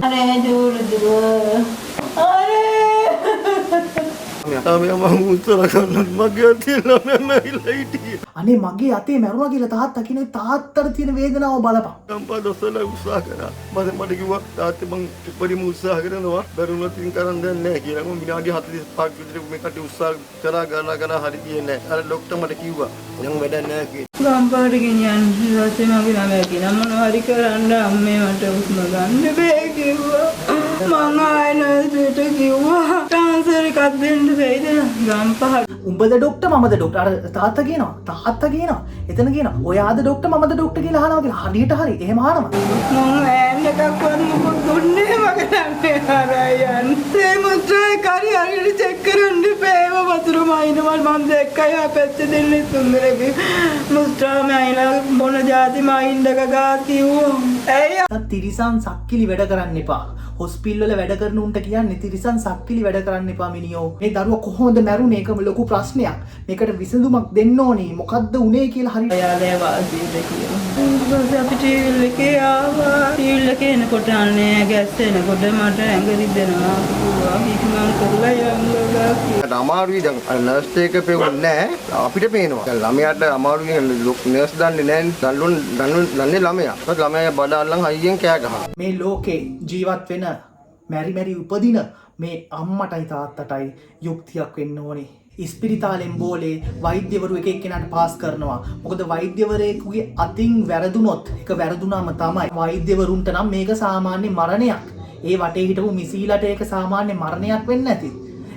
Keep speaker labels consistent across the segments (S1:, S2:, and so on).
S1: අනේ දුර අනේ
S2: මම උත්තර කරන්න මගේ අතේ ළමයා මැරිලා හිටියේ.
S3: අනේ මගේ අතේ මැරුණා කියලා තාත්තා කියන තාත්තට තියෙන වේදනාව බලපන්.
S2: ගම්පහ දොස්තරලා උත්සාහ කරා. මට කිව්වා තාත්තේ මං උපරිම උත්සාහ කරනවා. බැරුණොත් ඉතින් කරන්න දෙන්නේ නැහැ කියලා. මම විනාඩි 45ක් විතර මේ කට්ටිය උත්සාහ කරා ගණනා හරි ගියේ නැහැ. අර ડોක්ටර් මට කිව්වා දැන් වැඩක් නැහැ කියලා.
S1: ගම්පාට ගෙනියන්න ඊපස්සේ මගේ ළමයා කියන මොනවා හරි කරන්න අම්මේ මට උස්ම ගන්න බෑ කිව්වා. මං ආයෙත් කිව්වා ට්‍රාන්ස්ෆර් එකක් දෙන්න බැයිද ගම්පහ.
S3: උඹද ડોක්ටර් මමද ડોක්ටර්? අර තාත්තා කියනවා. තාත්තා කියනවා. එතන කියනවා. ඔයාද ડોක්ටර් මමද ડોක්ටර් කියලා අහනවා කියලා. හරියට හරි. එහෙම අහනවා.
S1: මං වෑන් එකක්වත් මොකද දුන්නේ මගේ ළමයා හරයන්. ඒ මුත්‍රායි කරි හරියට චෙක් කරන්න බෑව වතුර මයින්වල් මං දැක්කයි අපැත්තේ දෙන්නේ තුන්දරගේ මුත්‍රාම අයිලා මොන જાති මයින්ඩක ගා කිව්වා. ඇයි
S3: තිරිසන් සක්කිලි වැඩ කරන්න එපා. හොස්පිටල් වල වැඩ කරන උන්ට කියන්නේ තිරිසන් සක්කිලි වැඩ කරන්න එපා මිනියෝ. මේ දරුවා කොහොමද මැරුණේ? ඒකම ලොකු ප්‍රශ්නයක්. මේකට විසඳුමක් දෙන්න ඕනේ. මොකද්ද උනේ කියලා හරියට
S1: එයාලා වාසියට කියලා. ඊපස්සේ අපි ටීවී එකේ ආවා. ටීවී එකේ එනකොට අනේ ගැස් එනකොට මට ඇඟ රිදෙනවා. කිව්වා කරලා යන්න ගා.
S2: අමාරුයි දැන් අර නර්ස් එක පෙවුන්නේ නැහැ අපිට පේනවා. දැන් ළමයාට අමාරුයි නර්ස් දන්නේ නැහැ. දන්නේ ළමයා. ඒත් ළමයා බඩ අල්ලන් හයියෙන් කෑ ගහනවා.
S3: මේ ලෝකේ ජීවත් වෙන මැරි උපදින මේ අම්මටයි තාත්තටයි යුක්තියක් වෙන්න ඕනේ. ඉස්පිරිතාලෙන් බෝලේ වෛද්‍යවරු එක එක්කෙනාට පාස් කරනවා. මොකද වෛද්‍යවරයෙකුගේ අතින් වැරදුනොත් ඒක වැරදුනාම තමයි. වෛද්‍යවරුන්ට නම් මේක සාමාන්‍ය මරණයක්. ඒ වටේ හිටපු මිසීලට ඒක සාමාන්‍ය මරණයක් වෙන්නේ නැති.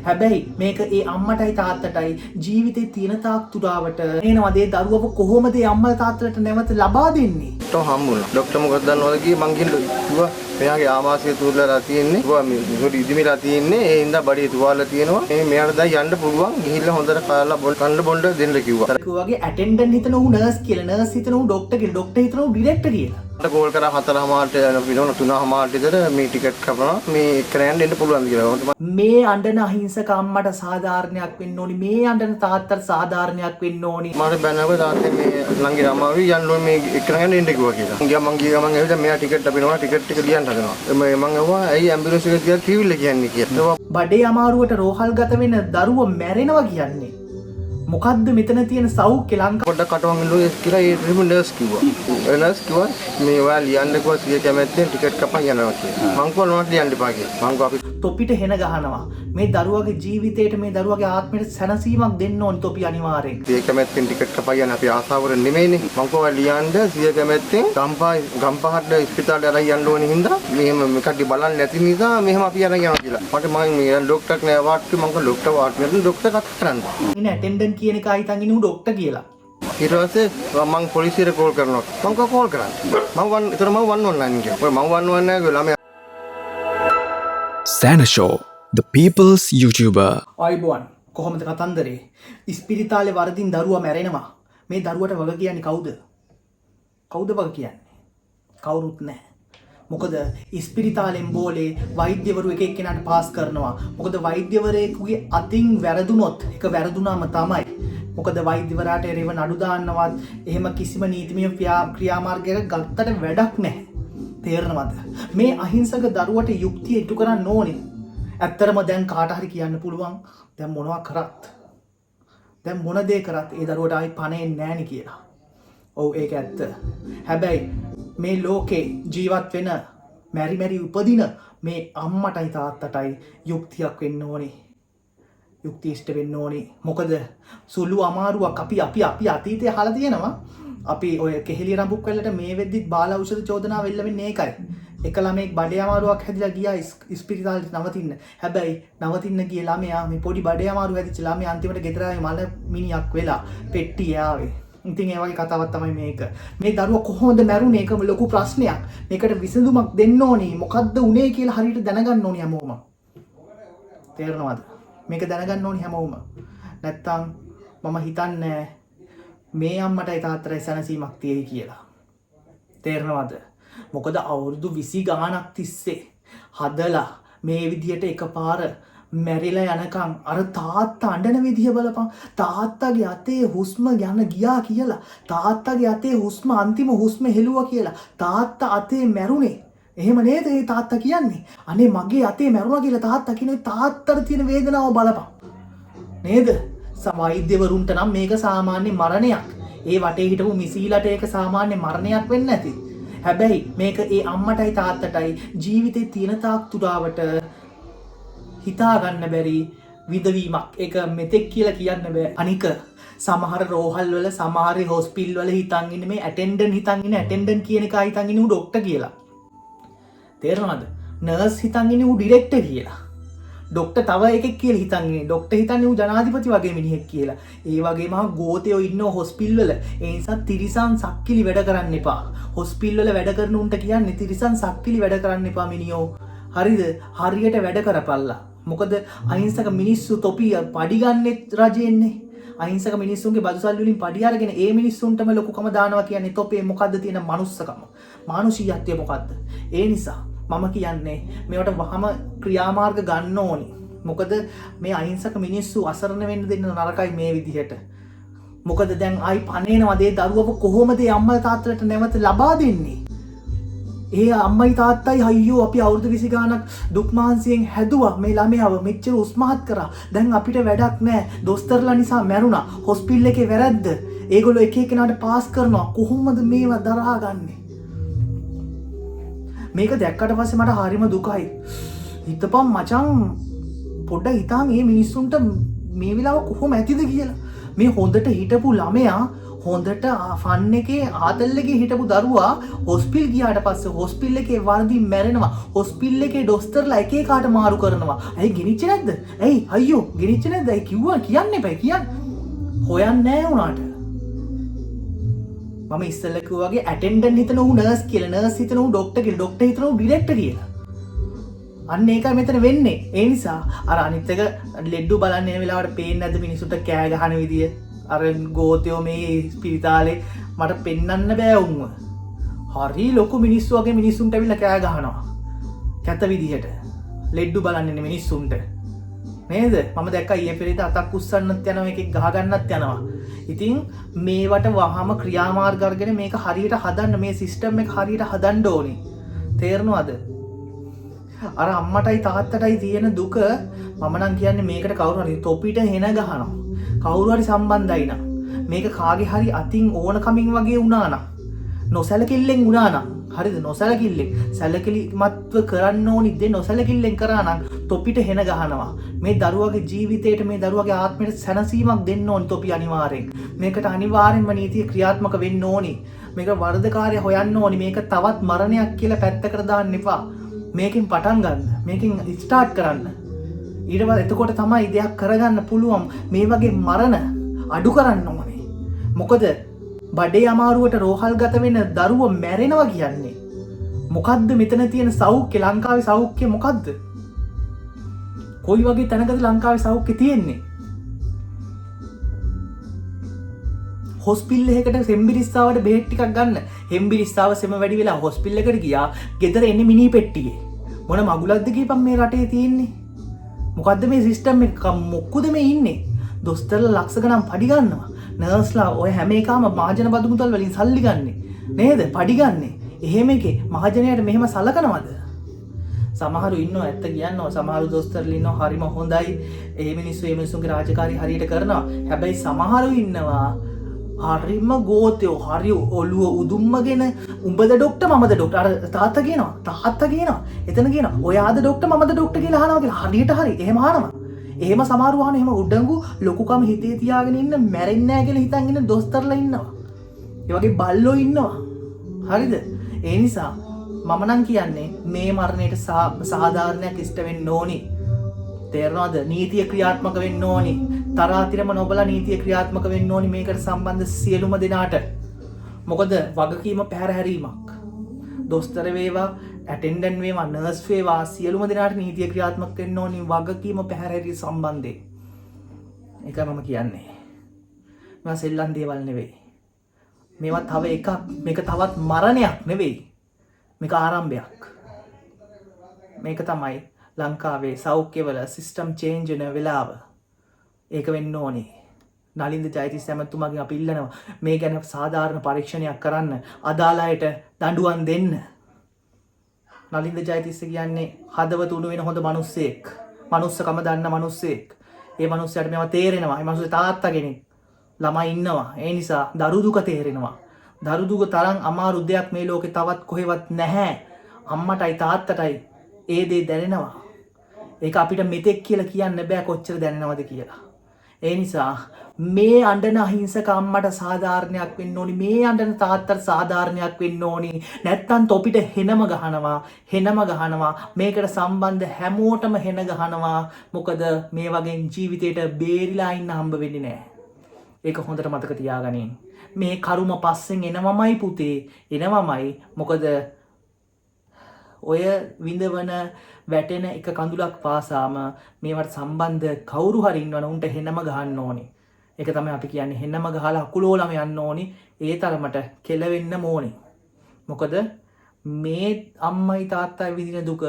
S3: හැබැයි මේක ඒ අම්මටයි තාත්තටයි ජීවිතේ තියෙන තාක් තුරාවට එනවා. ඒ දරුවව කොහොමද ඒ අම්මලා තාත්තලට නැවත ලබා දෙන්නේ?
S2: ඩොක්ටර් හම්බුණා. ඩොක්ටර් මොකද දන්නවද කිව්වේ මං කිව්වා මෙයාගේ ආමාශය තුරලා තියෙන්නේ. කිව්වා මේ හොරි ඉදිමිලා තියෙන්නේ. ඒ හින්දා බඩේ තුවාල තියෙනවා. මේ මෙයාට දැන් යන්න පුළුවන්. ගිහිල්ලා හොඳට කාලා කන්න බොන්න දෙන්න කිව්වා.
S3: කිව්වාගේ ඇටෙන්ඩන්ට් හිතන ඌ නර්ස් කියලා. නර්ස් හිතන ඌ ඩොක්ටර් කියලා. ඩොක්ටර් හිතන ඌ ඩිරෙක්ටර් කියලා.
S2: කෝල් කරා 4:00ට පිනවන 3:00ට විතර මේ ටිකට් කපනවා. මේ එක්කෙනෙන් එන්න පුළුවන් කියලා.
S3: මේ අඬන අහිංසක අම්මට සාධාරණයක් වෙන්න ඕනි. මේ අඬන තාත්තට සාධාරණයක් වෙන්න ඕනි.
S2: මට බැනව තාත්තේ මේ ළඟේ අමාරුයි යන්න ඕනේ මේ එක්කෙනෙන් එන්න කිව්වා කියලා. මං ගියා මං ඇවිල්ලා මෙයා ටිකට් අපිනවා ටිකට් ටික ලියන්න හදනවා. මම ඇහුවා ඇයි ඇම්බියුලන්ස් එකට ගියා කිව්විල්ල කියන්නේ කියලා.
S3: බඩේ අමාරුවට රෝහල් ගත වෙන දරුවෝ මැරෙනවා කියන්නේ. මොකද්ද මෙතන තියෙන සෞඛ්‍ය ලංකාව
S2: පොඩ්ඩක් කටවංග ඉන්නවා කියලා ඒ නර්ස් කිව්වා. ඒ නර්ස් කිව්වා මේ ඔයා ලියන්න කිව්වා සිය කැමැත්තෙන් ටිකට් කපන් යනවා කියලා. මං කිව්වා නෝට ලියන්න එපා කියලා. මං කිව්වා අපි
S3: තොපිට හෙන ගහනවා. මේ දරුවගේ ජීවිතේට මේ දරුවගේ ආත්මයට සැනසීමක් දෙන්න ඕන තොපි අනිවාර්යෙන්.
S2: සිය කැමැත්තෙන් ටිකට් කපන් යන අපි ආසාවර නෙමෙයිනේ. මං කිව්වා ලියන්න සිය කැමැත්තෙන් ගම්පහට ඉස්පිතාලේ අරන් යන්න ඕනේ හින්දා මෙහෙම මේ කට්ටිය බලන්නේ නැති නිසා මෙහෙම අපි අරන් යනවා කියලා. මට මම මේ ඩොක්ටර් නෑ වාට් කිව්වා මං කිව්වා ඩොක්ටර් වාට් නෑ ඩොක්ටර් කතා කරන්න.
S3: ඉන්නේ ඇටෙන්ඩන්ට් කියන එක හිතන් ඉන්නේ ඌ ඩොක්ටර් කියලා.
S2: ඊට පස්සේ මං පොලිසියට කෝල් කරනවා. මං කෝල් කරා. මම 119 ගියා. මම 119 ගිහලා ළමයා
S4: Sana Show, the people's YouTuber.
S3: අයිබෝන් කොහොමද කතන්දරේ? ඉස්පිරිතාලේ වරදින් දරුවා මැරෙනවා. මේ දරුවට වග කියන්නේ කවුද? කවුද වග කියන්නේ? කවුරුත් නැහැ. මොකද ඉස්පිරිතාලෙන් බෝලේ වෛද්‍යවරු එක එක්කෙනාට පාස් කරනවා. මොකද වෛද්‍යවරයෙකුගේ අතින් වැරදුනොත් ඒක වැරදුනාම තමයි. මොකද වෛද්‍යවරයාට එරෙහිව නඩු දාන්නවත් එහෙම කිසිම නීතිමය ක්‍රියාමාර්ගයක ගත්තට වැඩක් නැහැ. තේරෙනවද? මේ අහිංසක දරුවට යුක්තිය ඉටු කරන්න ඕනේ. ඇත්තරම දැන් කාට හරි කියන්න පුළුවන් දැන් මොනවා කරත් දැන් මොන දේ කරත් ඒ දරුවට ආයි පණෙන්නේ නැහැ නේ කියලා. ඔව් ඒක ඇත්ත. හැබැයි මේ ලෝකේ ජීවත් වෙන මැරි උපදින මේ අම්මටයි තාත්තටයි යුක්තියක් වෙන්න ඕනේ. යුක්තිය ඉෂ්ට වෙන්න ඕනේ. මොකද සුළු අමාරුවක් අපි අතීතයේ අහලා තියෙනවා. අපි ඔය කෙහෙලිය රඹුක් වලට මේ වෙද්දිත් බාල ඖෂධ චෝදනා වෙල්ල වෙන්නේ ඒකයි. එක ළමෙක් බඩේ අමාරුවක් හැදිලා ගියා ඉස්පිරිතාලෙට නවතින්න. හැබැයි නවතින්න ගිය ළමයා මේ පොඩි බඩේ අමාරුව හැදිච්ච ළමයා අන්තිමට ගෙදර ආවේ මල මිනිහක් වෙලා පෙට්ටිය ආවේ. ඉතින් ඒ වගේ කතාවක් තමයි මේක. මේ දරුවා කොහොමද මැරුණේ? ඒකම ලොකු ප්‍රශ්නයක්. මේකට විසඳුමක් දෙන්න ඕනේ. මොකද්ද උනේ කියලා හරියට දැනගන්න ඕනේ හැමෝම. තේරෙනවද? මේක දැනගන්න ඕනේ හැමෝම. නැත්තම් මම හිතන්නේ මේ අම්මටයි තාත්තටයි සැනසීමක් තියෙයි කියලා. තේරෙනවද? මොකද අවුරුදු 20 ගාණක් තිස්සේ හදලා මේ විදියට එකපාර මැරිලා යනකම් අර තාත්තා අඬන විදිය බලපන්. තාත්තගේ අතේ හුස්ම යන ගියා කියලා. තාත්තගේ අතේ හුස්ම අන්තිම හුස්ම හෙළුවා කියලා. තාත්තා අතේ මැරුණේ. එහෙම නේද ඒ තාත්තා කියන්නේ? අනේ මගේ අතේ මැරුණා කියලා තාත්තා කියන්නේ තාත්තට තියෙන වේදනාව බලපන්. නේද? වෛද්‍යවරුන්ට නම් මේක සාමාන්‍ය මරණයක්. ඒ වටේ හිටපු මිසීලට ඒක සාමාන්‍ය මරණයක් වෙන්නේ නැති. හැබැයි මේක ඒ අම්මටයි තාත්තටයි ජීවිතේ තියෙන තාක් තුරාවට හිතා ගන්න බැරි විදවීමක්. ඒක මෙතෙක් කියලා කියන්න බෑ. අනික සමහර රෝහල් වල සමහර හොස්පිටල් වල හිතන් ඉන්නේ මේ ඇටෙන්ඩන්ට් හිතන් ඉන්නේ ඇටෙන්ඩන්ට් කියන එක හිතන් ඉන්නේ ඌ ડોක්ටර් කියලා. තේරෙනවද? නර්ස් හිතන් ඉන්නේ ඌ ඩිරෙක්ටර් කියලා. ડોක්ටර් තව එකෙක් කියලා හිතන් ඉන්නේ. ડોක්ටර් හිතන්නේ ඌ ජනාධිපති වගේ මිනිහෙක් කියලා. ඒ වගේම ගෝතයෝ ඉන්නෝ හොස්පිටල් වල. ඒ නිසා තිරිසන් සක්කිලි වැඩ කරන්න එපා. හොස්පිටල් වල වැඩ කරන උන්ට කියන්නේ තිරිසන් සක්කිලි වැඩ කරන්න එපා මිනියෝ. හරිද? හරියට වැඩ කරපල්ලා. මොකද අහිංසක මිනිස්සු තොපිය පඩි ගන්නෙත් රජෙන්නේ. අහිංසක මිනිස්සුන්ගේ බදු සල්ලි වලින් පඩි අරගෙන ඒ මිනිස්සුන්ටම ලොකුකම දානවා කියන්නේ තොපේ මොකද්ද තියෙන මනුස්සකම? මානුෂීයත්වය මොකද්ද? ඒ නිසා මම කියන්නේ මේවට වහම ක්‍රියාමාර්ග ගන්න ඕනි. මොකද මේ අහිංසක මිනිස්සු අසරණ වෙන්න දෙන්න නරකයි මේ විදිහට. මොකද දැන් ආයි පණේනවා දේ දරුවව කොහොමද අම්මලා තාත්තලාට නැවත ලබා දෙන්නේ? ඒ අම්මයි තාත්තයි අයියෝ අපි අවුරුදු 20 ගානක් දුක් මහන්සියෙන් හැදුවා මේ ළමයාව මෙච්චර උස්මහත් කරා. දැන් අපිට වැඩක් නැහැ. දොස්තරලා නිසා මැරුණා. හොස්පිටල් එකේ වැරද්ද. ඒගොල්ලෝ එක එකනාට පාස් කරනවා. කොහොමද මේවා දරාගන්නේ? මේක දැක්කට පස්සේ මට හරිම දුකයි. හිතපන් මචං පොඩ්ඩක් හිතාන් මේ මිනිස්සුන්ට මේ වෙලාව කොහොම ඇතිද කියලා. මේ හොඳට හිටපු ළමයා හොඳට ෆන් එකේ ආතල් එකේ හිටපු දරුවා හොස්පිටල් ගියාට පස්සේ හොස්පිටල් එකේ වරදින් මැරෙනවා. හොස්පිටල් එකේ දොස්තරලා එක එකාට මාරු කරනවා. ඇයි ගෙනිච්චේ නැද්ද? ඇයි අයියෝ ගෙනිච්චේ නැද්ද? ඇයි කිව්වා කියන්න එපා කියන්න. හොයන්නේ නැහැ උනාට. මම ඉස්සෙල්ලා කිව්වා වගේ ඇටෙන්ඩන්ට් හිතන ඌ නර්ස් කියලා, නර්ස් හිතන ඌ ડોක්ටර් කියලා, ડોක්ටර් හිතන ඌ ඩිරෙක්ටර් කියලා. අන්න ඒකයි මෙතන වෙන්නේ. ඒ නිසා අර අනිත් එක ලෙඩ්ඩු බලන්න එන වෙලාවට පේන්නේ නැද්ද මිනිසුන්ට කෑ ගහන විදිය? අර ගෝතයෝ මේ ස්පිරිතාලේ මට පෙන්වන්න බෑ උන්ව. හරි ලොකු මිනිස්සු වගේ මිනිස්සුන්ට ඇවිල්ලා කෑ ගහනවා. කැත විදිහට. ලෙඩ්ඩු බලන්න එන මිනිස්සුන්ට. නේද? මම දැක්කා ඊයේ පෙරේද අතක් උස්සන්නත් යනවා එකෙක් ගහ ගන්නත් යනවා. ඉතින් මේවට වහම ක්‍රියාමාර්ග අරගෙන මේක හරියට හදන්න මේ සිස්ටම් එක හරියට හදන්න ඕනේ. තේරෙනවද? අර අම්මටයි තාත්තටයි තියෙන දුක මම නම් කියන්නේ මේකට කවුරු හරි තොපිට හෙන ගහනවා. කවුරු හරි සම්බන්ධයි නම් මේක කාගේ හරි අතින් ඕන කමින් වගේ වුණා නම් නොසැලකිල්ලෙන් වුණා නම් හරිද? නොසැලකිල්ලෙන් සැලකිලිමත්ව කරන්න ඕනි දේ නොසැලකිල්ලෙන් කරා නම් තොපිට හෙන ගහනවා. මේ දරුවගේ ජීවිතේට මේ දරුවගේ ආත්මයට සැනසීමක් දෙන්න ඕනි තොපි අනිවාර්යෙන්. මේකට අනිවාර්යෙන්ම නීතිය ක්‍රියාත්මක වෙන්න ඕනි. මේක වරදකාරය හොයන්න ඕනි. මේක තවත් මරණයක් කියලා පැත්තකට දාන්න එපා. මේකෙන් පටන් ගන්න. මේකෙන් ස්ටාර්ට් කරන්න. ඊට පස්සේ එතකොට තමයි දෙයක් කරගන්න පුළුවන්. මේ වගේ මරණ අඩු කරන්න ඕනේ. මොකද බඩේ අමාරුවට රෝහල් ගත වෙන දරුවෝ මැරෙනවා කියන්නේ මොකද්ද මෙතන තියෙන සෞඛ්‍ය? ලංකාවේ සෞඛ්‍ය මොකද්ද? කොයි වගේ තැනකද ලංකාවේ සෞඛ්‍ය තියෙන්නේ? හොස්පිටල් එකකට සෙම්බිරිස්සාවට බෙහෙත් ටිකක් ගන්න. හෙම්බිරිස්සාව සෙම වැඩි වෙලා හොස්පිටල් එකට ගියා. ගෙදර එන්නේ මිනි පෙට්ටියේ. මොන මගුලක්ද කියපන් මේ රටේ තියෙන්නේ? මොකද්ද මේ සිස්ටම් එක? මොකුද මේ ඉන්නේ? දොස්තරලා ලක්ෂ ගණන් පඩි ගන්නවා. නර්ස්ලා ඔය හැම එකම මහජන බදු මුදල් වලින් සල්ලි ගන්නෙ. නේද? පඩි ගන්නෙ. එහෙම එකේ මහජනයාට මෙහෙම සලකනවද? සමහරු ඉන්නවා ඇත්ත කියනවා. සමහරු දොස්තරලා ඉන්නවා හරිම හොඳයි. ඒ මිනිස්සුන්ගේ රාජකාරී හරියට කරනවා. හැබැයි සමහරු ඉන්නවා හරිම ගෝතයෝ. හරි ඔළුව උදුම්මගෙන උඹද ඩොක්ටර් මමද ඩොක්ටර්. අර තාත්තා කියනවා. එතන කියනවා ඔයාද ඩොක්ටර් මමද ඩොක්ටර් කියලා අහනවා කියලා. හරියට හරි. එහෙම අහනවා. එහෙම සමහරව අහන එහෙම උඩඟු ලොකුකම හිතේ තියාගෙන ඉන්න මැරෙන්නේ නැහැ කියලා හිතන් ඉන්න දොස්තරලා ඉන්නවා. ඒ වගේ බල්ලෝ ඉන්නවා. හරිද? ඒ නිසා මම නම් කියන්නේ මේ මරණයට සාධාරණයක් ඉෂ්ට වෙන්න ඕනි. තේරෙනවද? නීතිය ක්‍රියාත්මක වෙන්න ඕනි. තරාතිරම නොබලා නීතිය ක්‍රියාත්මක වෙන්න ඕනි මේකට සම්බන්ධ සියලුම දෙනාට. මොකද වගකීම පැහැරහැරීමක්. දොස්තර වේවා, ඇටෙන්ඩන්ට් වේවා, නර්ස් වේවා සියලුම දෙනාට නීතිය ක්‍රියාත්මක වෙන්න ඕනි වගකීම පැහැරහැරීම සම්බන්ධයෙන්. ඒකයි මම කියන්නේ. මේවා සෙල්ලම් දේවල් නෙවෙයි. මේවා තව එකක්. මේක තවත් මරණයක් නෙවෙයි. මේක ආරම්භයක්. මේක තමයි ලංකාවේ සෞඛ්‍යවල සිස්ටම් චේන්ජ් වෙන වෙලාව. ඒක වෙන්න ඕනේ. නලින්ද ජයතිස්ස ඇමතුමාගෙන් අපි ඉල්ලනවා මේ ගැන සාධාරණ පරීක්ෂණයක් කරන්න, අදාළ අයට දඬුවම් දෙන්න. නලින්ද ජයතිස්ස කියන්නේ හදවත උණු වෙන හොඳ මිනිස්සෙක්. මනුස්සකම දන්න මිනිස්සෙක්. ඒ මිනිස්සයාට මේවා තේරෙනවා. ඒ මිනිස්සු තාත්තා කෙනෙක්. ළමයි ඉන්නවා. ඒ නිසා දරු දුක තේරෙනවා. දරු දුක තරම් අමාරු දෙයක් මේ ලෝකේ තවත් කොහෙවත් නැහැ. අම්මටයි තාත්තටයි ඒ දේ දැනෙනවා. ඒක අපිට මෙතෙක් කියලා කියන්න බෑ කොච්චර දැනෙනවද කියලා. ඒ නිසා මේ අඬන අහිංසක අම්මට සාධාරණයක් වෙන්න ඕනි. මේ අඬන තාත්තට සාධාරණයක් වෙන්න ඕනි. නැත්තම් තොපිට හෙනම ගහනවා. මේකට සම්බන්ධ හැමෝටම හෙන ගහනවා. මොකද මේ වගේ ජීවිතේට බේරිලා ඉන්න හම්බ වෙන්නේ නැහැ. ඒක හොඳට මතක තියාගනින්. මේ කරුම පස්සෙන් එනවමයි පුතේ. එනවමයි. මොකද ඔය විඳවන වැටෙන එක කඳුලක් පාසාම මේවට සම්බන්ධ කවුරු හරි ඉන්නවනම් උන්ට හෙනම ගහන්න ඕනේ. ඒක තමයි අපි කියන්නේ හෙනම ගහලා අකුලෝලම යන්න ඕනේ. ඒ තරමට කෙලවෙන්න ඕනේ. මොකද මේ අම්මයි තාත්තයි විඳින දුක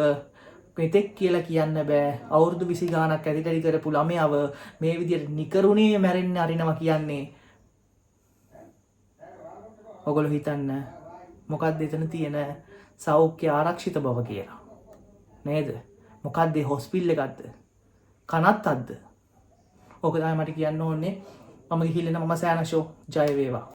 S3: මෙතෙක් කියලා කියන්න බෑ. අවුරුදු 20 ගාණක් ඇතිදරි කරපු ළමයව මේ විදිහට නිකරුණේ මැරෙන්න අරිනවා කියන්නේ. ඔගොල්ලෝ හිතන්න මොකක්ද එතන තියෙන සෞඛ්‍ය ආරක්ෂිත බව කියලා. නේද? මොකක්ද හොස්පිටල් එකක්ද? කනත්තක්ද? ඕක තමයි මට කියන්න ඕනේ. මම ගිහිල්ලා මම සෑනෂෝ ජය වේවා.